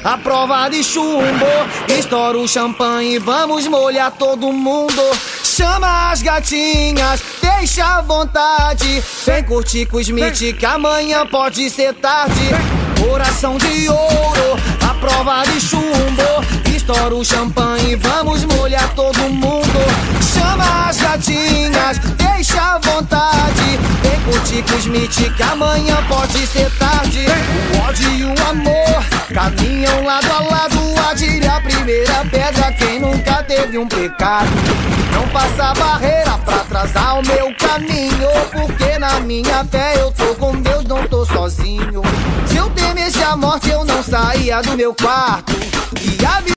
a prova de chumbo. Estoura o champanhe e vamos molhar todo mundo. Chama as gatinhas, deixa à vontade. Vem curtir com o Smith que amanhã pode ser tarde. Coração de ouro, a prova de chumbo. Estoura o champanhe e vamos molhar todo mundo. Chama as gatinhas, deixa à vontade. Vem curtir com o Smith que amanhã pode ser tarde. O ódio e o amor caminham lado a lado. Atire a primeira pedra quem nunca teve um pecado. Não passa barreira pra atrasar o meu caminho, porque na minha fé eu tô com Deus, não tô sozinho. Se eu temesse a morte eu não saía do meu quarto. E a